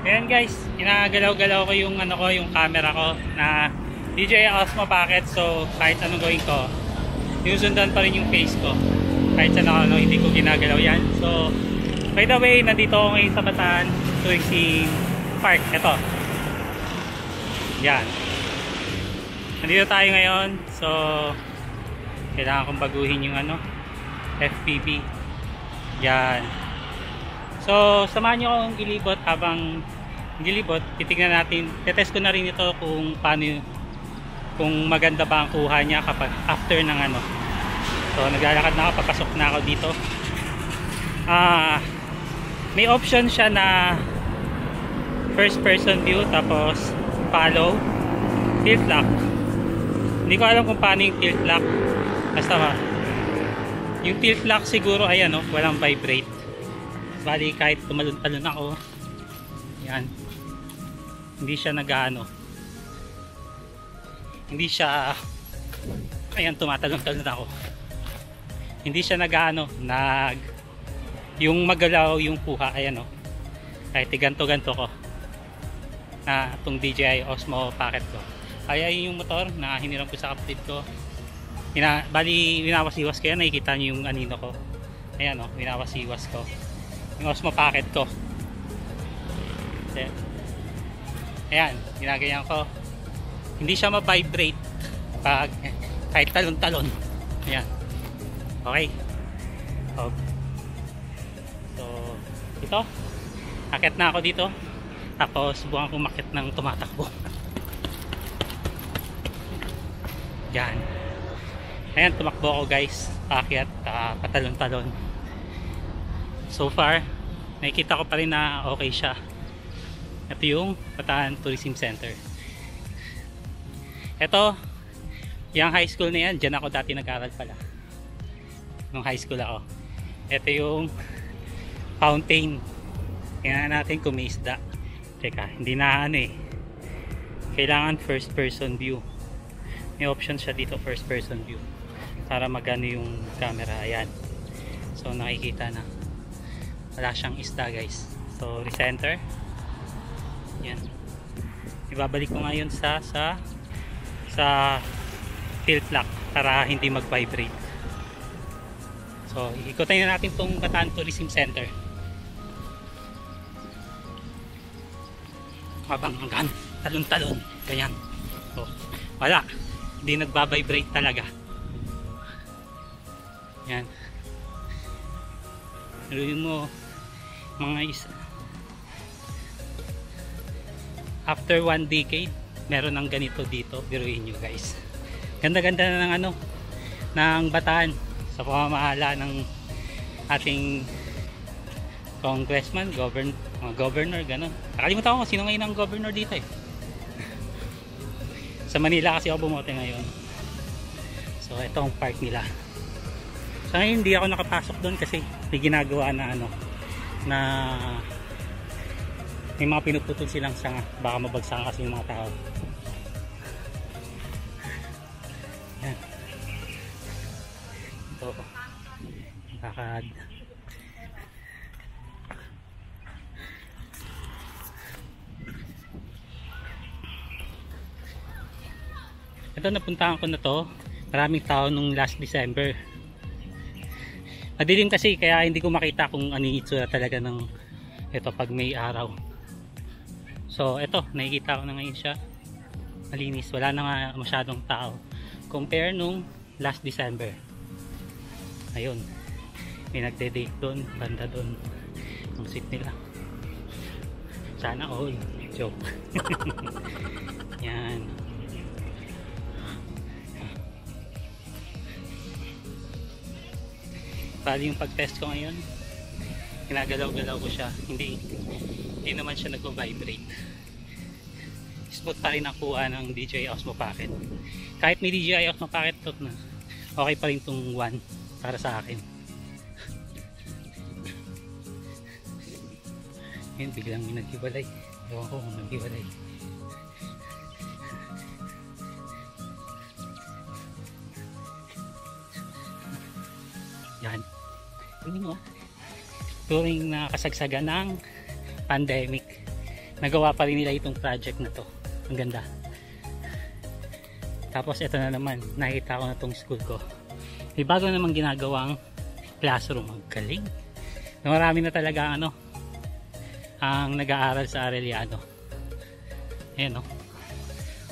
Ayan guys, ginagalaw-galaw ko yung yung camera ko na DJI Osmo Pocket. So kahit anong gawin ko, sinusundan pa rin yung face ko. Kahit saan ako, hindi ko ginagalaw yan. So by the way, nandito ako ngayon sa Bataan Tourism Park. Ito. Yan. Nandito tayo ngayon. So kailangan kong baguhin yung FPV. Yan. So samahan nyo akong gilibot. Habang gilibot, titignan natin, tetest ko na rin ito kung paano, kung maganda ba ang kuha niya kapag after ng So naglalakad na ako, papasok na ako dito. May option siya na first person view, tapos follow, tilt lock. Hindi ko alam kung paano yung tilt lock. Basta yung tilt lock siguro ay walang vibrate. Bali kahit tumalon-talon ako, yan, hindi siya hindi siya, ayan, tumatalon-talon ako, hindi siya yung magalaw yung kuha. Ayan kahit ganto-ganto ko na itong DJI Osmo Pocket ko. Ay yung motor na hiniram ko sa kapatid ko. Bali winawas-iwas ko yan, nakikita nyo yung anino ko. Ayan winawas-iwas ko yung Osmo Pocket ko. Ayan, ginagayan ko. Hindi siya ma-vibrate pag kahit talon-talon. Ayan. Okay. So, ito. Akit na ako dito. Tapos, subukan kong makit ng tumatakbo. Yan. Ayan, tumakbo ako guys. Paakyat, patalon-talon. So far, nakikita ko pa rin na okay siya. Ito yung Bataan Tourism Center. Ito, yung high school na yan, dyan ako dati nag-aral pala. Nung high school ako. Ito yung fountain. Tingnan natin kung may isda. Teka, hindi na kailangan first person view. May option siya dito, first person view, para magano yung camera. Ayan. So nakikita na wala siyang isda guys. So recenter. Yan. Ibabalik ko ngayon sa tilt lock para hindi mag-vibrate. So ikutin na natin tong Bataan Tourism Center. Habang hanggang talon-talon. Ganyan. So wala. Hindi nagba-vibrate talaga. Yan. Saluhin mo mga isa. After 1 decade, meron ng ganito dito. Biruin nyo guys. Ganda-ganda na ng Bataan sa pamamahala ng ating congressman, governor, gano'n. Nakalimutan ko kung sino ngayon ang governor dito Sa Manila kasi ako bumote ngayon. So ito ang park nila. So ngayon hindi ako nakapasok doon kasi may ginagawa na na may mga pinuputol silang sanga, baka mabagsakan kasi yung mga tao. Yan. Ito lakad. Ito, napuntahan ko na to. Maraming tao nung last December. Madilim kasi kaya hindi ko makita kung ano yung itsura talaga ng ito pag may araw. So ito, nakikita ko na ngayon siya. Malinis, wala na nga masyadong tao compare nung last December. Ayun, may nagde-date doon, banda doon ang seat nila. Sana all. Joke. Yan. Bali yung pag-test ko ngayon, ginagalaw-galaw ko siya. Hindi naman siya nagvo-vibrate. Smooth pa rin ang kuha ng DJI Osmo Pocket. Kahit may DJI Osmo Pocket na, okay pa rin itong 1 para sa akin. Ngayon biglang naghiwalay. Ewan ko kung naghiwalay. Yan. Tingin mo. Turing na kasagsagan ng pandemic. nagawa pa rin nila itong project na to. Ang ganda. Tapos ito na naman, nakita ko na tong school ko. May bago namang ginagawang classroom. Ang galing. Marami na talaga ang nag-aaral sa Arellano. Ayan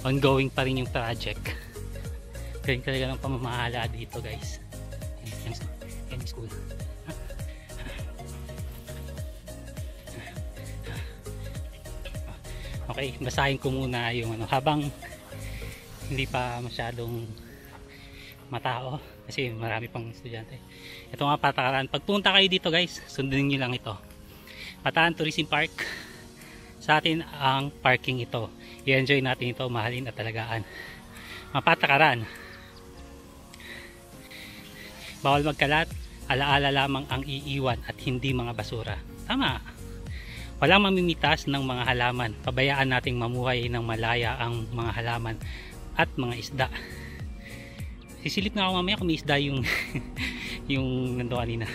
ongoing pa rin yung project. Galing talaga ng pamamahala dito, guys. Yan school. Okay, basahin ko muna yung habang hindi pa masyadong matao kasi marami pang estudyante. Ito nga patakaran. Pagpunta kayo dito, guys, sundin nyo lang ito. Bataan Tourism Park. Sa atin ang parking ito. I-enjoy natin ito, mahalin at talagaan. Mapatakaran. Bawal magkalat, alaala lamang ang iiwan at hindi mga basura. Tama. Walang mamimitas ng mga halaman. Pabayaan nating mamuhay ng malaya ang mga halaman at mga isda. Sisilip nga ako mamaya kung may isda yung yung nando kanina.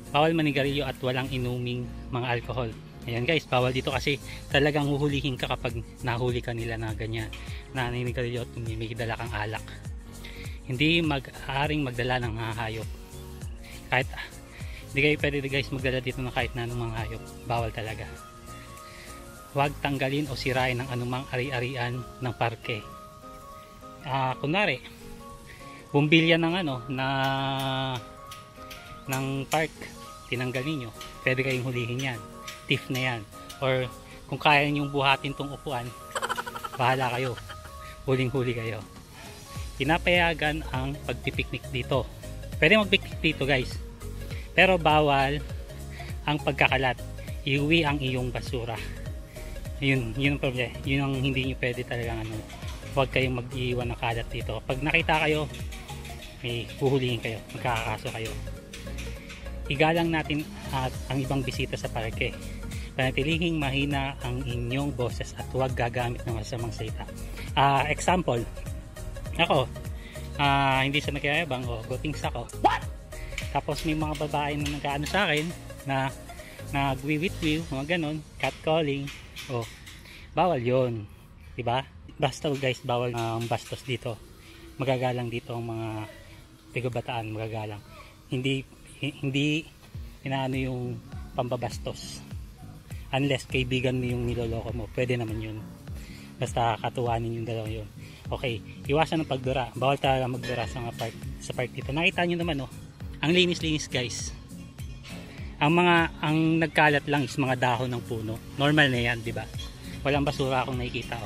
Bawal manigarilyo at walang inuming mga alcohol. Ayan guys, bawal dito kasi talagang huhulihin ka kapag nahuli ka nila na ganyan. Naninigarilyo at may dala kang alak. Hindi mag-aaring magdala ng mga hayop. Kahit hindi kayo pwede guys magdala dito ng kahit na anong mga hayop. Bawal talaga. Huwag tanggalin o sirain ng anumang ari-arian ng parke. Kunwari bumbilya ng ng park, tinanggal niyo, pwede kayong hulihin yan. Thief na yan. Or kung kaya niyong buhatin tong upuan, bahala kayo, huling-huli kayo. Pinapayagan ang pagpipiknik dito. Pwede magpiknik dito guys, pero bawal ang pagkakalat. Iuwi ang iyong basura. Yun ang problema. Yun ang hindi nyo pwede talagang huwag kayong mag-iwan ng kalat dito. Pag nakita kayo, may huhulihin kayo, magkakaso kayo. Igalang natin at ang ibang bisita sa parke. Panatilihing mahina ang inyong boses at huwag gagamit ng masamang salita. Example, ako, hindi sa nagkayabang, gotings ako. What? Tapos may mga babae na nag-ano sa akin na nagwiwitwiw, mga ganon, catcalling. Bawal yon, diba? Basta guys, bawal ang bastos dito. Magagalang dito ang mga tigabataan, magagalang. Hindi inaano yung pambabastos. Unless kaibigan mo yung niloloko mo, pwede naman yun. Basta katuwanin yung dalawang yun. Okay, iwasan ng pagdura. Bawal talaga magdura sa park dito. Nakita nyo naman ang linis-linis guys. Ang nagkalat lang is mga dahon ng puno. Normal na yan, di ba? Walang basura akong nakikita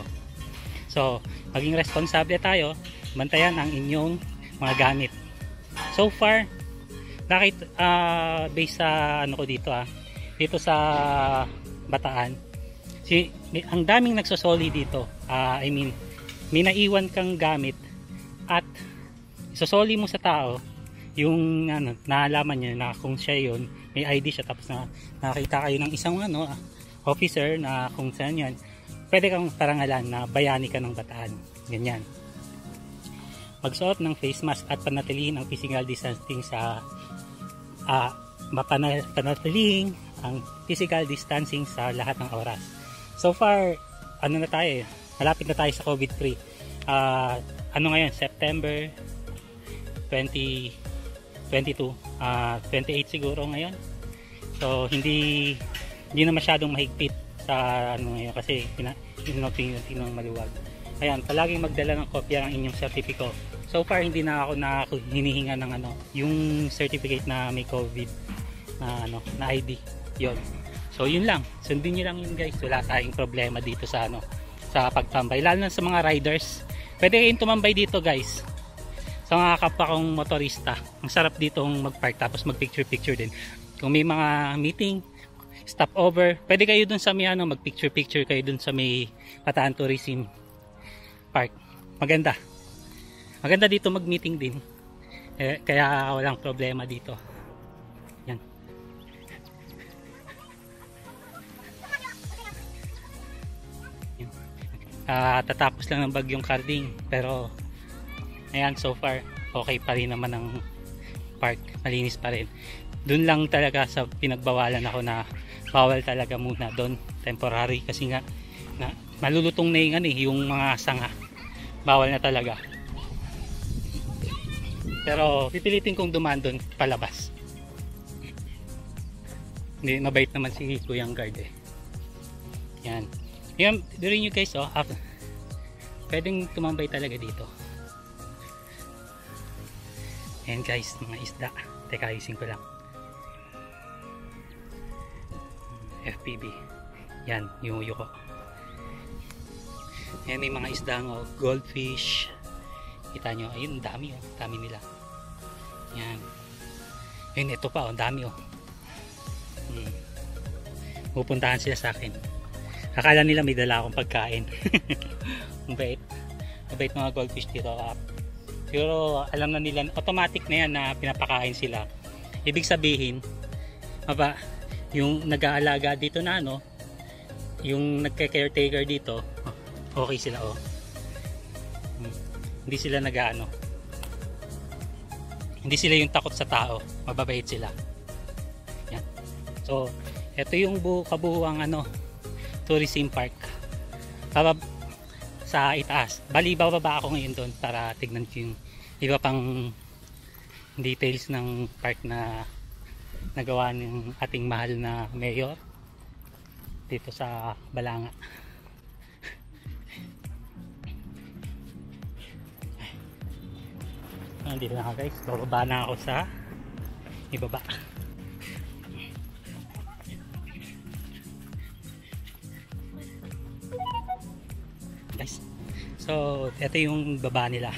So, maging responsable tayo, bantayan ang inyong mga gamit. So far, based sa ko dito sa Bataan, ang daming nagsosoli dito. May naiwan kang gamit at isosoli mo sa tao yung naalaman niya na kung siya yun, may ID siya, tapos nakakita kayo ng isang officer na kung saan yan, pwede kang parangalan na bayani ka ng Bataan. Ganyan. Magsuot ng face mask at panatilihin ang physical distancing panatilihin ang physical distancing sa lahat ng oras. So far, na tayo, malapit na tayo sa COVID-free. Ngayon, September 2022, 28 siguro ngayon. So hindi na masyadong mahigpit sa ngayon kasi tingnan maluwag. Ayan, palaging magdala ng kopya ng inyong sertipiko. So far hindi na ako hinihinga ng yung certificate na may COVID na ID. Yon. So yun lang. Sundin niyo lang yun guys. Wala tayong problema dito sa sa pagtambay. Lalo na sa mga riders. Pwede kayong tumambay dito guys. Sa mga kapwa kong motorista. Ang sarap dito mag-park tapos mag-picture-picture din. Kung may mga meeting, stop over, pwede kayo dun sa may mag-picture-picture kayo dun sa may Bataan Tourism Park. Maganda. Maganda dito mag-meeting din. Kaya walang problema dito. Yan. Tatapos lang ng bagyong Karding, pero ayan, so far okay pa rin naman ang park, malinis pa rin. Doon lang talaga sa pinagbawalan ako na bawal talaga muna doon, temporary, kasi nga na, malulutong na yung, yung mga sanga, bawal na talaga. Pero pipilitin kong dumaan doon palabas. Hindi, mabait naman si Kuyang Guard eh. Yan. Yan, during nyo guys, oh, pwedeng tumambay talaga dito. Yan guys, mga isda. Teka, ayusin ko lang. FPV. Yan, yung uyo ko. Yan, may mga isda ng goldfish. Kita nyo, ayun, dami oh. Dami nila. Yan. Yun, ito pa oh, dami oh. Pupuntahan sila sa akin. Akala nila may dala akong pagkain. Mabait. Mabait mga goldfish dito. Pero alam na nila, automatic na yan na pinapakain sila. Ibig sabihin, yung nag-aalaga dito na yung nagke-caretaker dito, okay sila oh. Hindi sila hindi sila yung takot sa tao, mababait sila. Yan. So, ito yung kabuuang tourism park. Sa itaas. Bali, bababa ako ngayon doon para tignan ko yung iba pang details ng park na nagawa ng ating mahal na mayor dito sa Balanga. Nandito na ako guys, bababa na ako sa ibaba. Guys, so ito yung baba nila.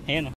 Ayan oh.